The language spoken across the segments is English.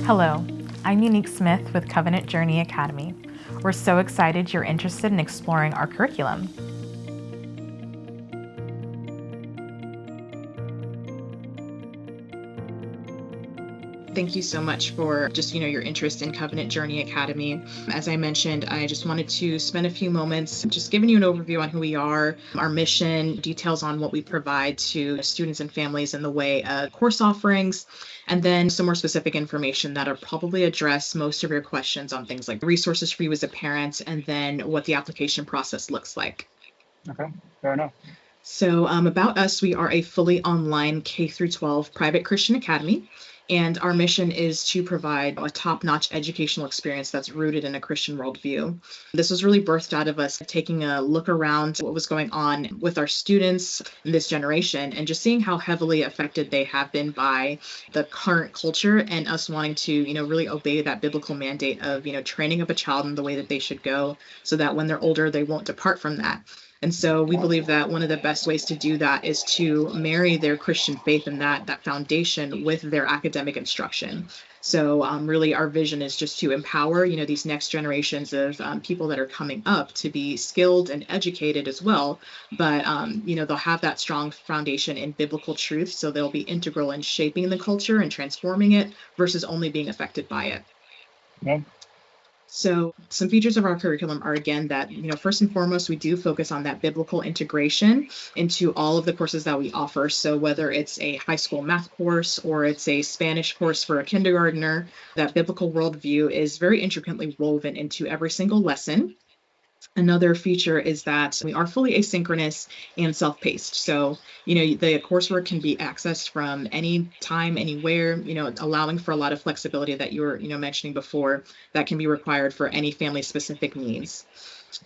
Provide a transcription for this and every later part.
Hello, I'm Unique Smith with Covenant Journey Academy. We're so excited you're interested in exploring our curriculum. Thank you so much for just, your interest in Covenant Journey Academy. As I mentioned, I just wanted to spend a few moments just giving you an overview on who we are, our mission, details on what we provide to students and families in the way of course offerings, and then some more specific information that'll probably address most of your questions on things like resources for you as a parent, and then what the application process looks like. Okay, fair enough. So, about us, we are a fully online K through 12 private Christian academy, and our mission is to provide a top-notch educational experience that's rooted in a Christian worldview. This was really birthed out of us taking a look around what was going on with our students in this generation and just seeing how heavily affected they have been by the current culture, and us wanting to, really obey that biblical mandate of, training up a child in the way that they should go so that when they're older, they won't depart from that. And so we believe that one of the best ways to do that is to marry their Christian faith and that foundation with their academic instruction. So really our vision is just to empower, these next generations of people that are coming up to be skilled and educated as well. But, they'll have that strong foundation in biblical truth. So they'll be integral in shaping the culture and transforming it versus only being affected by it. Yeah. So some features of our curriculum are, again, that, first and foremost, we do focus on that biblical integration into all of the courses that we offer. So whether it's a high school math course or it's a Spanish course for a kindergartner, that biblical worldview is very intricately woven into every single lesson. Another feature is that we are fully asynchronous and self-paced. So, the coursework can be accessed from any time, anywhere, allowing for a lot of flexibility that you were, mentioning before, that can be required for any family specific needs.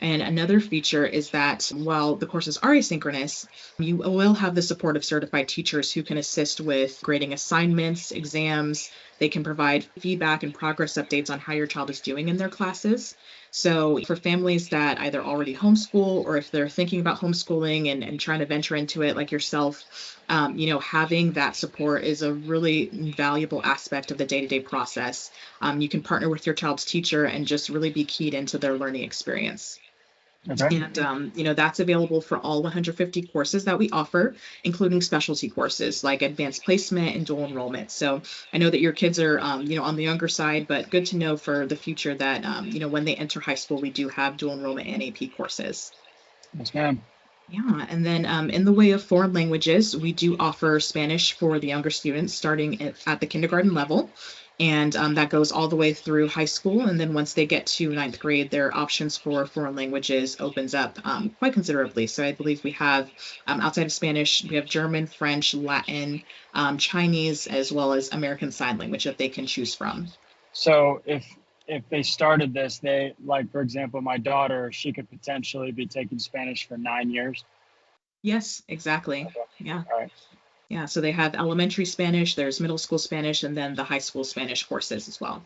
And another feature is that while the courses are asynchronous, you will have the support of certified teachers who can assist with grading assignments, exams. They can provide feedback and progress updates on how your child is doing in their classes. So for families that either already homeschool or if they're thinking about homeschooling and trying to venture into it like yourself, having that support is a really valuable aspect of the day-to-day process. You can partner with your child's teacher and just really be keyed into their learning experience. Okay. And, that's available for all 150 courses that we offer, including specialty courses like advanced placement and dual enrollment. So I know that your kids are, on the younger side, but good to know for the future that, when they enter high school, we do have dual enrollment and AP courses. Yes, ma'am. Yeah, and then in the way of foreign languages, we do offer Spanish for the younger students starting at the kindergarten level. And that goes all the way through high school. And then once they get to ninth grade, their options for foreign languages opens up quite considerably. So I believe we have, outside of Spanish, we have German, French, Latin, Chinese, as well as American Sign Language that they can choose from. So if they started this, they like, for example, my daughter, she could potentially be taking Spanish for 9 years. Yes, exactly. Okay. Yeah. All right. Yeah. So they have elementary Spanish, there's middle school Spanish, and then the high school Spanish courses as well.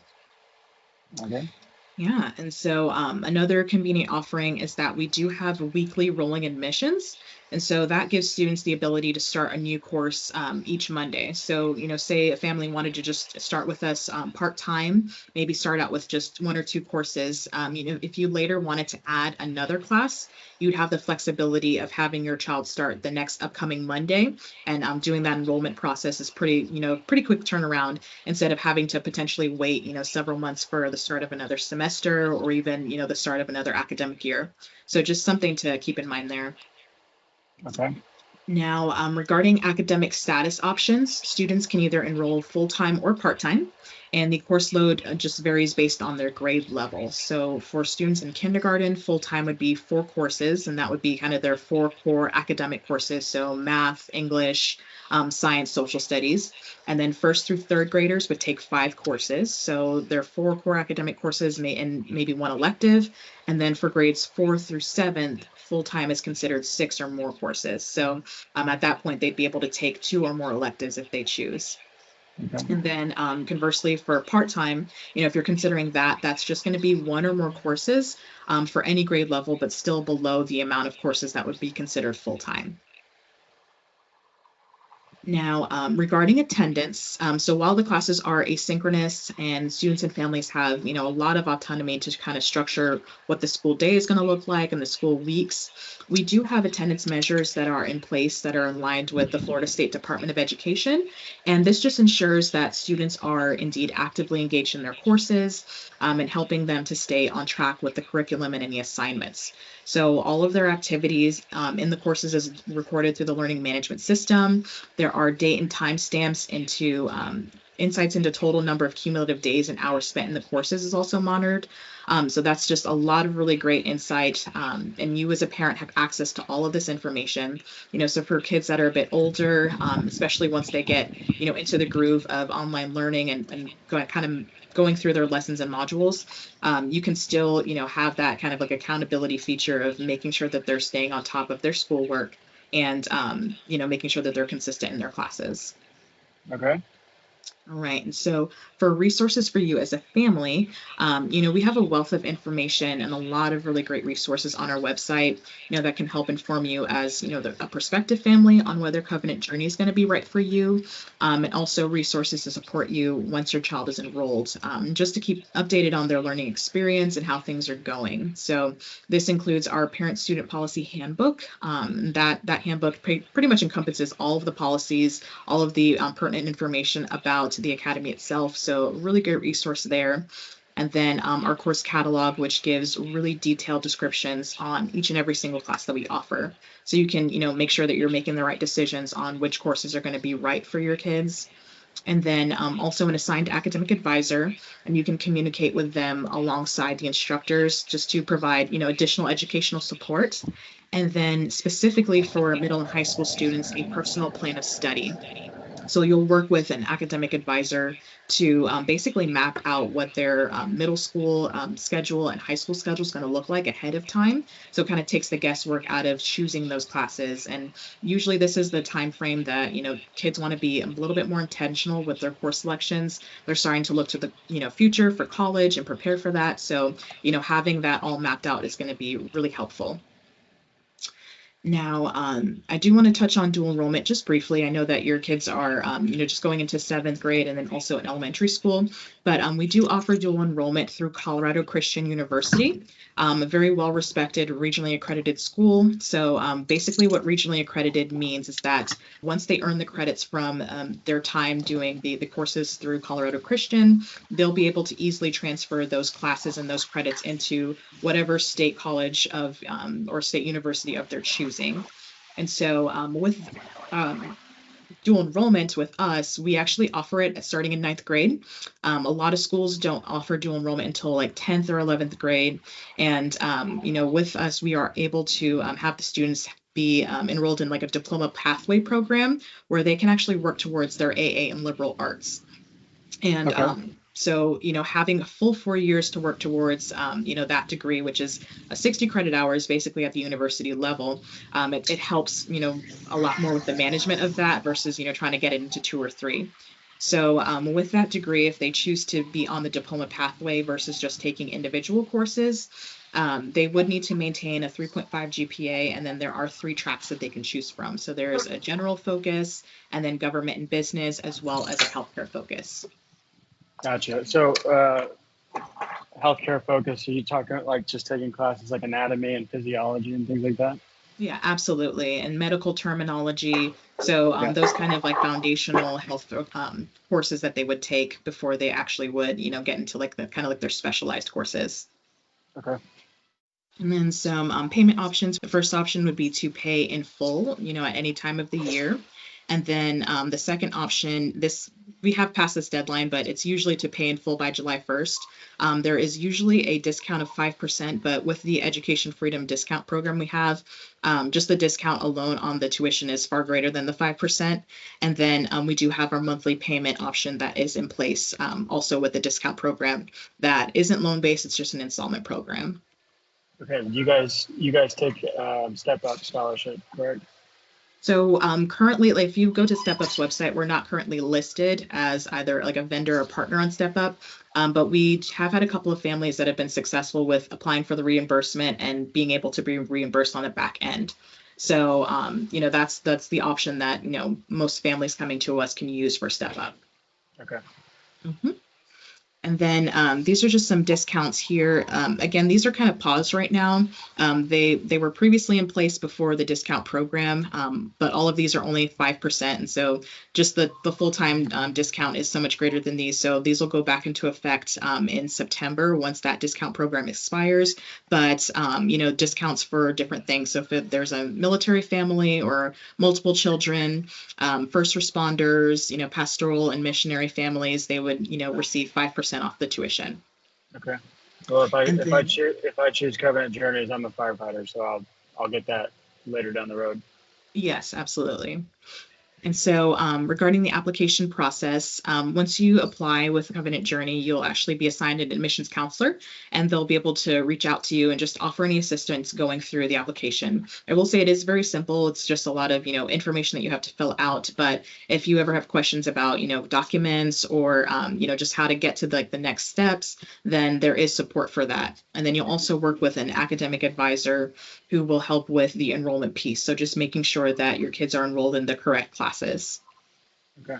Okay. Yeah, and so another convenient offering is that we do have weekly rolling admissions. And so that gives students the ability to start a new course each Monday. So, say a family wanted to just start with us part-time, maybe start out with just one or two courses. If you later wanted to add another class, you'd have the flexibility of having your child start the next upcoming Monday. And doing that enrollment process is pretty quick turnaround instead of having to potentially wait, several months for the start of another semester or even, the start of another academic year. So just something to keep in mind there. Okay. Now, regarding academic status options, students can either enroll full-time or part-time, and the course load just varies based on their grade level. So for students in kindergarten, full-time would be 4 courses, and that would be kind of their 4 core academic courses. So math, English, science, social studies. And then first through third graders would take 5 courses. So their 4 core academic courses and maybe 1 elective. And then for grades 4 through 7th, full-time is considered 6 or more courses. So at that point, they'd be able to take 2 or more electives if they choose. Okay. And then conversely, for part-time, if you're considering that, that's just going to be 1 or more courses for any grade level, but still below the amount of courses that would be considered full-time. Now, regarding attendance, so while the classes are asynchronous and students and families have, a lot of autonomy to kind of structure what the school day is going to look like and the school weeks, we do have attendance measures that are in place that are aligned with the Florida State Department of Education. And this just ensures that students are indeed actively engaged in their courses and helping them to stay on track with the curriculum and any assignments. So all of their activities in the courses is recorded through the learning management system. There are date and time stamps into insights into total number of cumulative days and hours spent in the courses is also monitored. So that's just a lot of really great insight. And you as a parent have access to all of this information. So for kids that are a bit older, especially once they get, into the groove of online learning and going through their lessons and modules, you can still, have that kind of like accountability feature of making sure that they're staying on top of their schoolwork and, making sure that they're consistent in their classes. Okay. All right. And so for resources for you as a family, we have a wealth of information and a lot of really great resources on our website, that can help inform you as, a prospective family on whether Covenant Journey is going to be right for you. And also resources to support you once your child is enrolled, just to keep updated on their learning experience and how things are going. So this includes our Parent Student Policy Handbook. That handbook pretty much encompasses all of the policies, all of the pertinent information about the Academy itself. So really good resource there. And then our course catalog, which gives really detailed descriptions on each and every single class that we offer. So you can, make sure that you're making the right decisions on which courses are going to be right for your kids. And then also an assigned academic advisor, and you can communicate with them alongside the instructors just to provide, additional educational support. And then specifically for middle and high school students, a personal plan of study. So you'll work with an academic advisor to basically map out what their middle school schedule and high school schedule is going to look like ahead of time. So it kind of takes the guesswork out of choosing those classes. And usually this is the time frame that, kids want to be a little bit more intentional with their course selections. They're starting to look to the, future for college and prepare for that. So, having that all mapped out is going to be really helpful. Now, I do want to touch on dual enrollment just briefly. I know that your kids are, just going into 7th grade and then also in elementary school, but we do offer dual enrollment through Colorado Christian University, a very well-respected, regionally accredited school. So basically what regionally accredited means is that once they earn the credits from their time doing the courses through Colorado Christian, they'll be able to easily transfer those classes and those credits into whatever state college of or state university of their choosing. And so with dual enrollment with us, we actually offer it starting in 9th grade. A lot of schools don't offer dual enrollment until like 10th or 11th grade. And, with us, we are able to have the students be enrolled in like a diploma pathway program where they can actually work towards their AA in liberal arts. And Okay. so, having a full 4 years to work towards, that degree, which is 60 credit hours basically at the university level, it helps, a lot more with the management of that versus, trying to get it into 2 or 3. So with that degree, if they choose to be on the diploma pathway versus just taking individual courses, they would need to maintain a 3.5 GPA, and then there are 3 tracks that they can choose from. So there's a general focus, and then government and business, as well as a healthcare focus. Gotcha. So healthcare focus, are you talking like just taking classes like anatomy and physiology and things like that? Yeah, absolutely. And medical terminology. So Yeah. those kind of like foundational health courses that they would take before they actually would, get into like the kind of like their specialized courses. Okay. And then some payment options. The first option would be to pay in full, at any time of the year. And then the second option, we have passed this deadline, but it's usually to pay in full by July 1st. There is usually a discount of 5%, but with the Education Freedom Discount Program we have, just the discount alone on the tuition is far greater than the 5%. And then we do have our monthly payment option that is in place also with the discount program that isn't loan-based, it's just an installment program. Okay. You guys take Step Up Scholarship, correct? So currently, like, if you go to Step Up's website, we're not currently listed as either like a vendor or partner on Step Up, but we have had a couple of families that have been successful with applying for the reimbursement and being able to be reimbursed on the back end. So, that's the option that, most families coming to us can use for Step Up. Okay. Mhm. And then these are just some discounts here. Again, these are kind of paused right now. They were previously in place before the discount program, but all of these are only 5%. And so just the full-time discount is so much greater than these. So these will go back into effect in September once that discount program expires. But, discounts for different things. So if there's a military family or multiple children, first responders, pastoral and missionary families, they would, receive 5% off the tuition. Okay. Well, And then, if I choose Covenant Journeys, I'm a firefighter, so I'll get that later down the road. yes, absolutely. And so, regarding the application process, once you apply with Covenant Journey, you'll actually be assigned an admissions counselor, and they'll be able to reach out to you and just offer any assistance going through the application. I will say it is very simple. It's just a lot of, information that you have to fill out. But if you ever have questions about, documents or, just how to get to the next steps, then there is support for that. And then you'll also work with an academic advisor who will help with the enrollment piece. So just making sure that your kids are enrolled in the correct classes. Okay.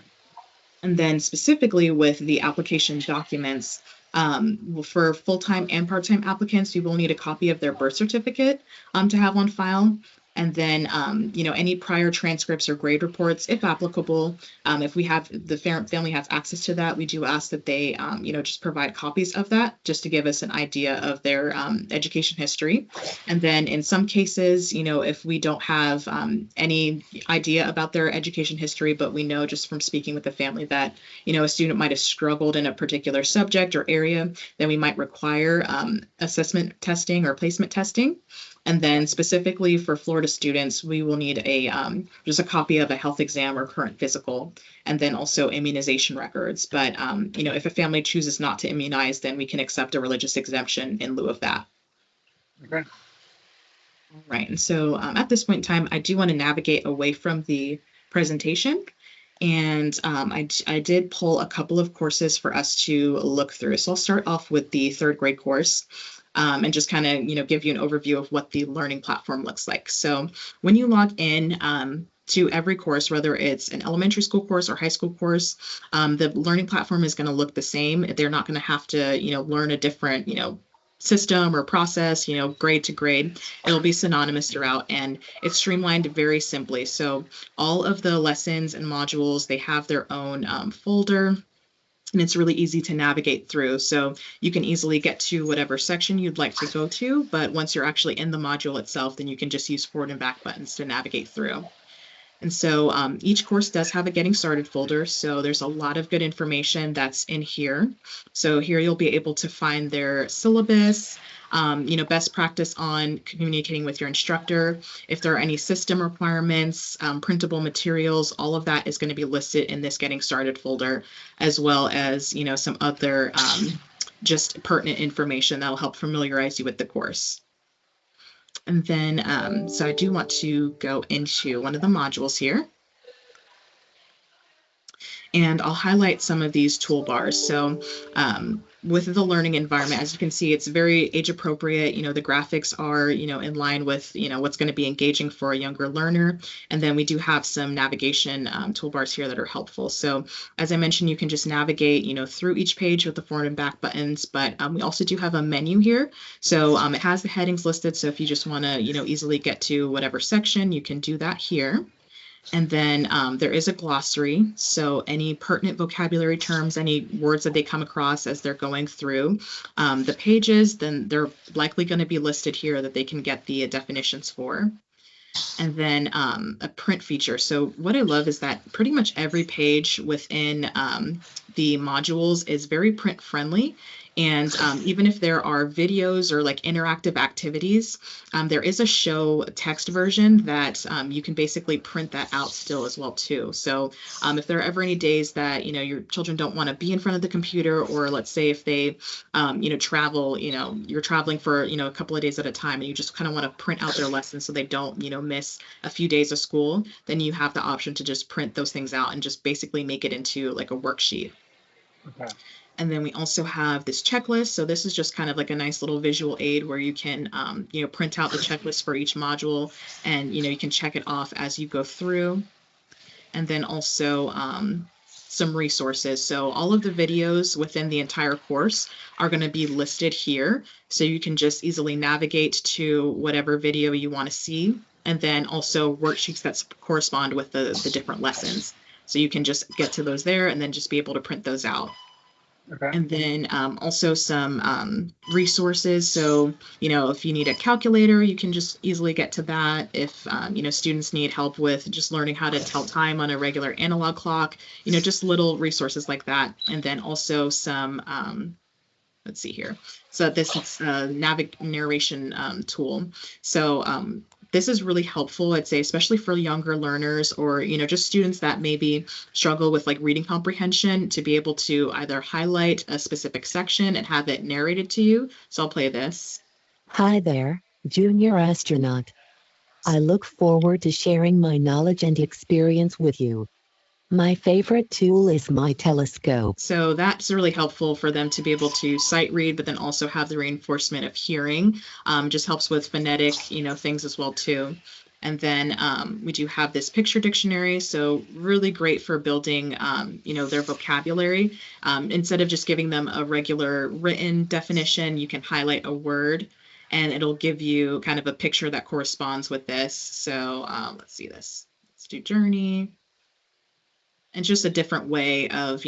And then specifically with the application documents, for full-time and part-time applicants, you will need a copy of their birth certificate to have on file. And then, any prior transcripts or grade reports, if applicable. If we have the family has access to that, we do ask that they, just provide copies of that just to give us an idea of their education history. And then in some cases, if we don't have any idea about their education history, but we know just from speaking with the family that, a student might have struggled in a particular subject or area, then we might require assessment testing or placement testing. And then specifically for Florida students, we will need just a copy of a health exam or current physical, and then also immunization records. But, if a family chooses not to immunize, then we can accept a religious exemption in lieu of that. Okay. All right. And so at this point in time, I do want to navigate away from the presentation. And I did pull a couple of courses for us to look through. So I'll start off with the third grade course. And just kind of, give you an overview of what the learning platform looks like. So when you log in to every course, whether it's an elementary school course or high school course, the learning platform is going to look the same. They're not going to have to, learn a different, system or process, grade to grade. It'll be synonymous throughout, and it's streamlined very simply. So all of the lessons and modules, they have their own folder. And it's really easy to navigate through. So you can easily get to whatever section you'd like to go to, but once you're actually in the module itself, then you can just use forward and back buttons to navigate through. And so each course does have a getting started folder. So there's a lot of good information that's in here. So here you'll be able to find their syllabus, best practice on communicating with your instructor. If there are any system requirements, printable materials, all of that is going to be listed in this getting started folder, as well as, some other just pertinent information that will help familiarize you with the course. And then, so I do want to go into one of the modules here. And I'll highlight some of these toolbars. So with the learning environment, as you can see, it's very age appropriate. The graphics are, in line with, what's going to be engaging for a younger learner. And then we do have some navigation toolbars here that are helpful. So as I mentioned, you can just navigate, through each page with the forward and back buttons, but we also do have a menu here. So it has the headings listed. So if you just want to, easily get to whatever section, you can do that here. And then there is a glossary. So any pertinent vocabulary terms, any words that they come across as they're going through the pages, then they're likely going to be listed here that they can get the definitions for. And then a print feature. So what I love is that pretty much every page within the modules is very print friendly. And even if there are videos or like interactive activities, there is a show text version that you can basically print that out still as well too. So if there are ever any days that, your children don't want to be in front of the computer, or let's say if they, travel, you're traveling for, a couple of days at a time, and you just kind of want to print out their lessons so they don't, miss a few days of school, then you have the option to just print those things out and just basically make it into like a worksheet. Okay. And then we also have this checklist. So this is just kind of like a nice little visual aid where you can, print out the checklist for each module, and, you can check it off as you go through. And then also some resources. So all of the videos within the entire course are going to be listed here. So you can just easily navigate to whatever video you want to see. And then also worksheets that correspond with the different lessons. So you can just get to those there and then just be able to print those out. Okay. And then also some resources. So, if you need a calculator, you can just easily get to that. If, students need help with just learning how to tell time on a regular analog clock, just little resources like that. And then also some, let's see here. So this is a narration tool. So this is really helpful, I'd say, especially for younger learners or, just students that maybe struggle with like reading comprehension, to be able to either highlight a specific section and have it narrated to you. So I'll play this. Hi there, junior astronaut. I look forward to sharing my knowledge and experience with you. My favorite tool is my telescope. So that's really helpful for them to be able to sight read, but then also have the reinforcement of hearing. Just helps with phonetic, things as well too. And then we do have this picture dictionary. So really great for building, their vocabulary. Instead of just giving them a regular written definition, you can highlight a word and it'll give you kind of a picture that corresponds with this. So let's see this. Let's do journey. And just a different way of,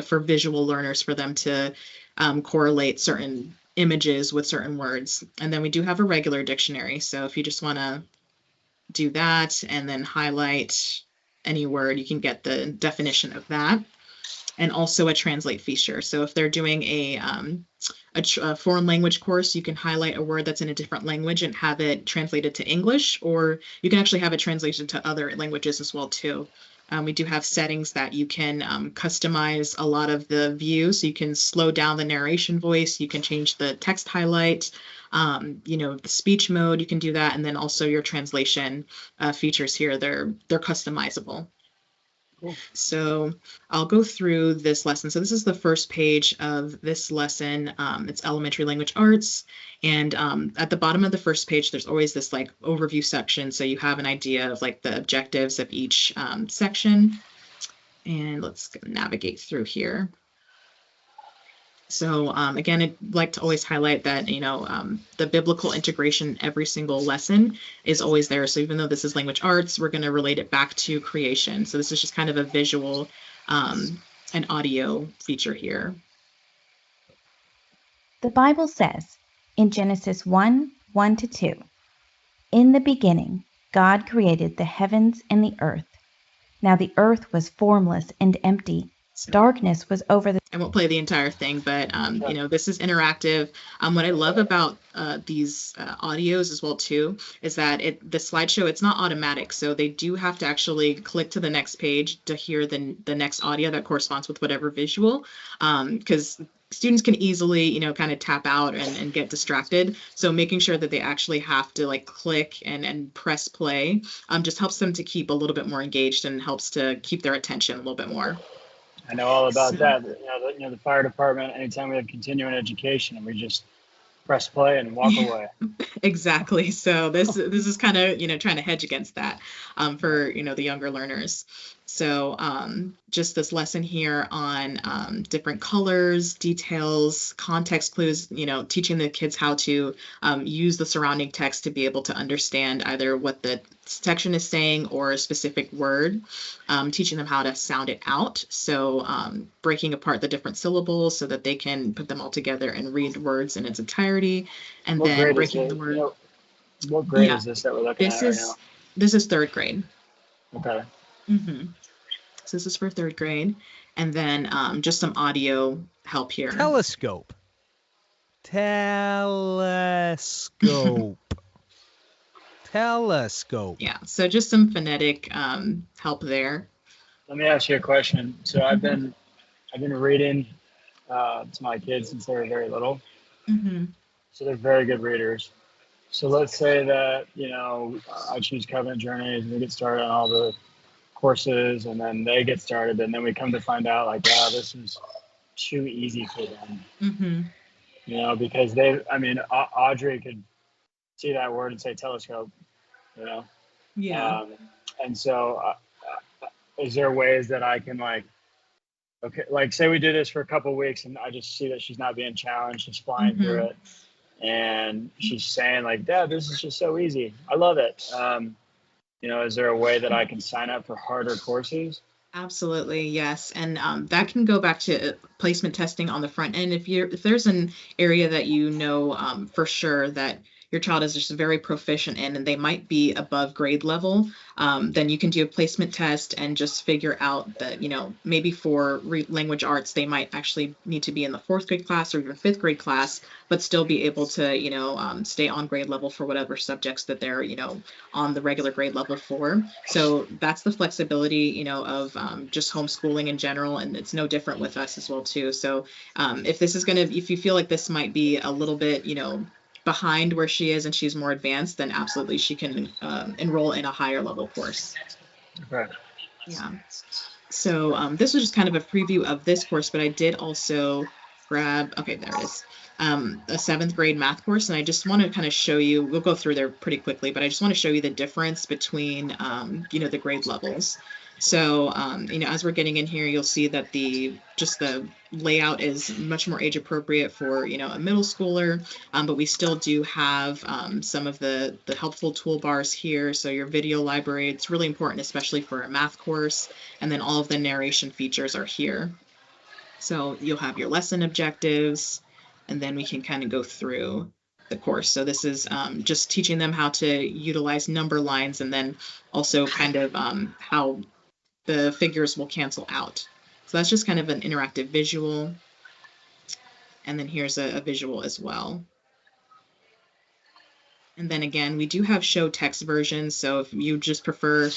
for visual learners, for them to correlate certain images with certain words. And then we do have a regular dictionary. So if you just want to do that and then highlight any word, you can get the definition of that. And also a translate feature. So if they're doing a foreign language course, you can highlight a word that's in a different language and have it translated to English, or you can actually have it translated to other languages as well too. We do have settings that you can customize a lot of the view. So you can slow down the narration voice. You can change the text highlight, the speech mode. You can do that. And then also your translation features here. They're customizable. Cool. So I'll go through this lesson. So this is the first page of this lesson. It's elementary language arts. And at the bottom of the first page, there's always this like overview section. So you have an idea of like the objectives of each section. And let's navigate through here. So again, I'd like to always highlight that, the biblical integration, every single lesson is always there. So even though this is language arts, we're going to relate it back to creation. So this is just kind of a visual and audio feature here. The Bible says in Genesis 1:1-2, "In the beginning, God created the heavens and the earth. Now the earth was formless and empty. Darkness was over the..." I won't play the entire thing, but this is interactive. What I love about these audios as well too is that the slideshow, it's not automatic, so they do have to actually click to the next page to hear the next audio that corresponds with whatever visual, because students can easily kind of tap out and get distracted. So making sure that they actually have to like click and press play just helps them to keep a little bit more engaged and helps to keep their attention a little bit more. I know all about that. The fire department, anytime we have continuing education, and we just press play and walk away. Exactly. So this is kind of, trying to hedge against that for, the younger learners. So just this lesson here on different colors, details, context clues, teaching the kids how to use the surrounding text to be able to understand either what the section is saying or a specific word, teaching them how to sound it out. So breaking apart the different syllables so that they can put them all together and read words in its entirety. And What then grade breaking is the it? word. What grade Yeah. is this that we're looking at right now? This is third grade. Okay. Mm-hmm. So this is for third grade. And then just some audio help here. Telescope. Telescope. Telescope. Yeah, so just some phonetic help there. Let me ask you a question. So I've been reading to my kids since they were very little. Mm-hmm. So they're very good readers. So let's say that, I choose Covenant Journeys and we get started on all the courses and then they get started and then we come to find out like, wow, this is too easy for them, Mm-hmm. you know, because Audrey could see that word and say telescope, you know. Yeah. Um, and so, is there ways that I can like, okay, like say we do this for a couple of weeks and I just see that she's not being challenged, she's flying Mm-hmm. through it, and she's saying like, Dad, this is just so easy. I love it. You know, is there a way that I can sign up for harder courses? Absolutely, yes. And that can go back to placement testing on the front end. If there's an area that you know for sure that your child is just very proficient in and they might be above grade level, then you can do a placement test and just figure out that, maybe for language arts, they might actually need to be in the fourth grade class or even fifth grade class, but still be able to, stay on grade level for whatever subjects that they're, on the regular grade level for. So that's the flexibility, of just homeschooling in general, and it's no different with us as well too. So if you feel like this might be a little bit, behind where she is and she's more advanced, then absolutely she can enroll in a higher level course. Okay. Yeah. So this was just kind of a preview of this course, but I did also grab, okay, there it is, a seventh grade math course. And I just want to kind of show you, we'll go through there pretty quickly, but I just want to show you the difference between, the grade levels. So, as we're getting in here, you'll see that the layout is much more age appropriate for, a middle schooler, but we still do have some of the helpful toolbars here. So your video library, it's really important, especially for a math course. And then all of the narration features are here. So you'll have your lesson objectives, and then we can kind of go through the course. So this is just teaching them how to utilize number lines, and then also kind of how the figures will cancel out. So that's just kind of an interactive visual. And then here's a visual as well. And then again, we do have show text versions. So if you just prefer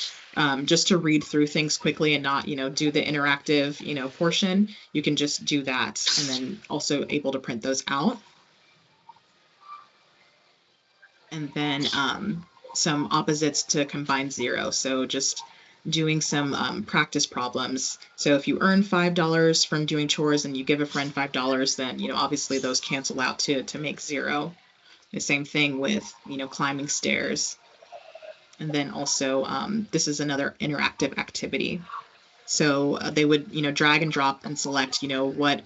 just to read through things quickly and not, do the interactive, portion, you can just do that, and then also able to print those out. And then some opposites to combine zero. So just doing some practice problems. So if you earn $5 from doing chores and you give a friend $5, then, obviously those cancel out to make zero. The same thing with, climbing stairs. And then also, this is another interactive activity. So they would, drag and drop and select, what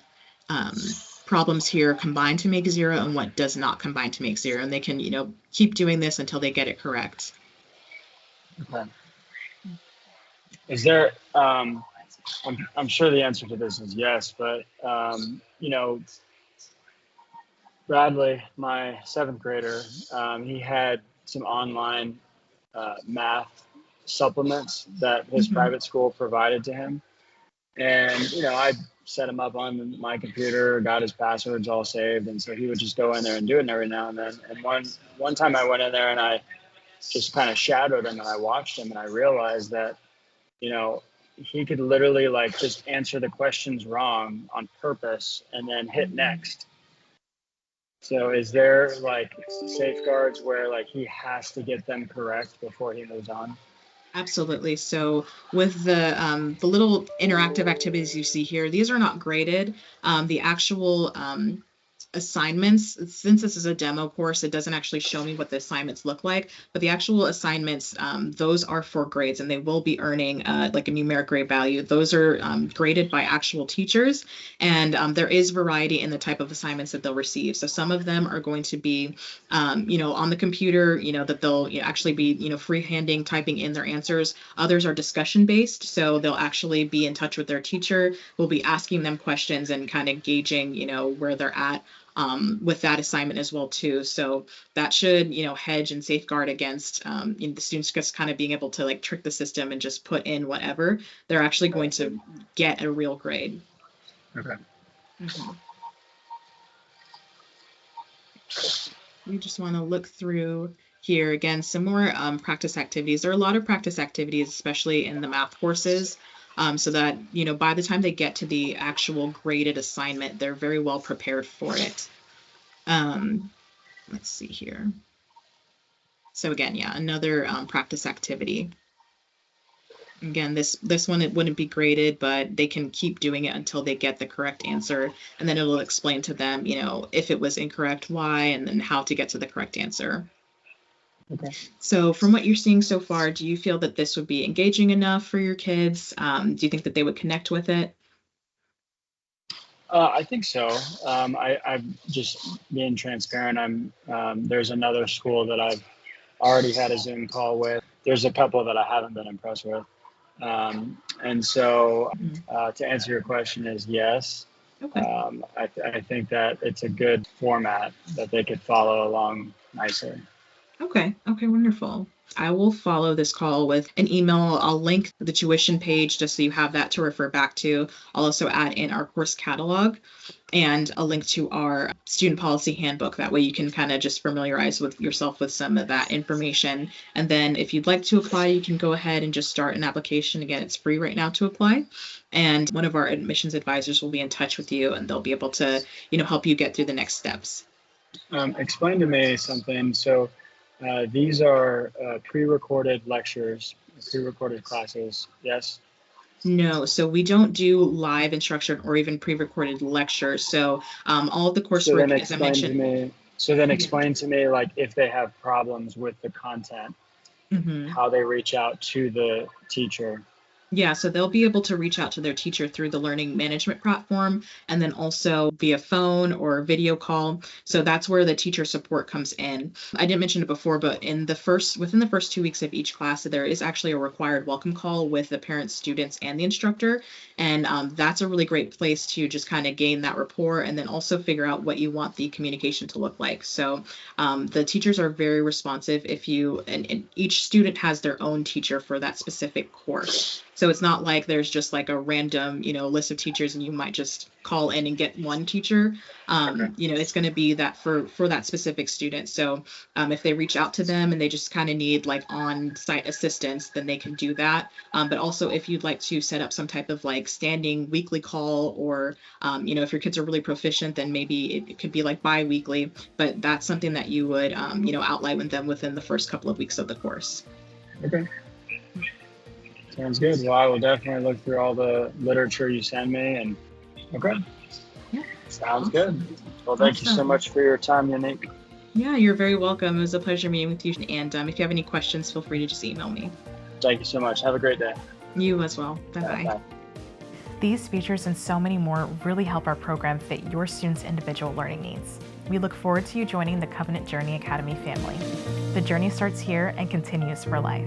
problems here combine to make zero and what does not combine to make zero. And they can, keep doing this until they get it correct. Okay. Is there, I'm sure the answer to this is yes, but, Bradley, my seventh grader, he had some online math supplements that his private school provided to him. And, I set him up on my computer, got his passwords all saved. And so he would just go in there and do it every now and then. And one time I went in there and I just kind of shadowed him and I watched him and I realized that, he could literally like just answer the questions wrong on purpose and then hit next. So is there like safeguards where like he has to get them correct before he moves on? Absolutely. So with the little interactive activities you see here, these are not graded. The actual assignments, since this is a demo course, it doesn't actually show me what the assignments look like, but the actual assignments, those are for grades and they will be earning like a numeric grade value. Those are graded by actual teachers, and there is variety in the type of assignments that they'll receive. So some of them are going to be, on the computer, that they'll actually be, freehanding typing in their answers. Others are discussion based, so they'll actually be in touch with their teacher. We'll be asking them questions and kind of gauging, where they're at with that assignment as well too. So that should, hedge and safeguard against the students just kind of being able to like trick the system and just put in whatever. They're actually going to get a real grade. Okay. We just want to look through here again, some more practice activities. There are a lot of practice activities, especially in the math courses. So that, by the time they get to the actual graded assignment, they're very well prepared for it. Let's see here. So again, yeah, another practice activity. Again, this one, it wouldn't be graded, but they can keep doing it until they get the correct answer, and then it'll explain to them, if it was incorrect, why, and then how to get to the correct answer. Okay. So from what you're seeing so far, do you feel that this would be engaging enough for your kids? Do you think that they would connect with it? I think so. I'm just being transparent. There's another school that I've already had a Zoom call with. There's a couple that I haven't been impressed with. And so to answer your question is yes. Okay. I think that it's a good format that they could follow along nicely. Okay, wonderful. I will follow this call with an email. I'll link the tuition page just so you have that to refer back to. I'll also add in our course catalog and a link to our student policy handbook. That way you can kind of just familiarize with yourself with some of that information. And then if you'd like to apply, you can go ahead and just start an application. Again, it's free right now to apply. And one of our admissions advisors will be in touch with you, and they'll be able to, help you get through the next steps. Explain to me something. So these are pre-recorded lectures, pre-recorded classes. Yes. No, so we don't do live instruction or even pre-recorded lectures. So all of the coursework, as I mentioned. Explain to me, like, if they have problems with the content, how they reach out to the teacher. Yeah, so they'll be able to reach out to their teacher through the learning management platform, and then also via phone or video call. So that's where the teacher support comes in. I didn't mention it before, but within the first 2 weeks of each class, there is actually a required welcome call with the parents, students, and the instructor. And that's a really great place to just kind of gain that rapport and then also figure out what you want the communication to look like. So the teachers are very responsive. And each student has their own teacher for that specific course. So it's not like there's just like a random, list of teachers and you might just call in and get one teacher. It's going to be that for that specific student. So if they reach out to them and they just kind of need like on-site assistance, then they can do that. But also if you'd like to set up some type of like standing weekly call or, if your kids are really proficient, then maybe it could be like bi-weekly, but that's something that you would, outline with them within the first couple of weeks of the course. Okay. Sounds good. Well, I will definitely look through all the literature you send me. And okay. Yeah. Sounds good. Well, thank you so much for your time, Yannick. Yeah, you're very welcome. It was a pleasure meeting with you. And if you have any questions, feel free to just email me. Thank you so much. Have a great day. You as well. Bye-bye. Bye. These features and so many more really help our program fit your students' individual learning needs. We look forward to you joining the Covenant Journey Academy family. The journey starts here and continues for life.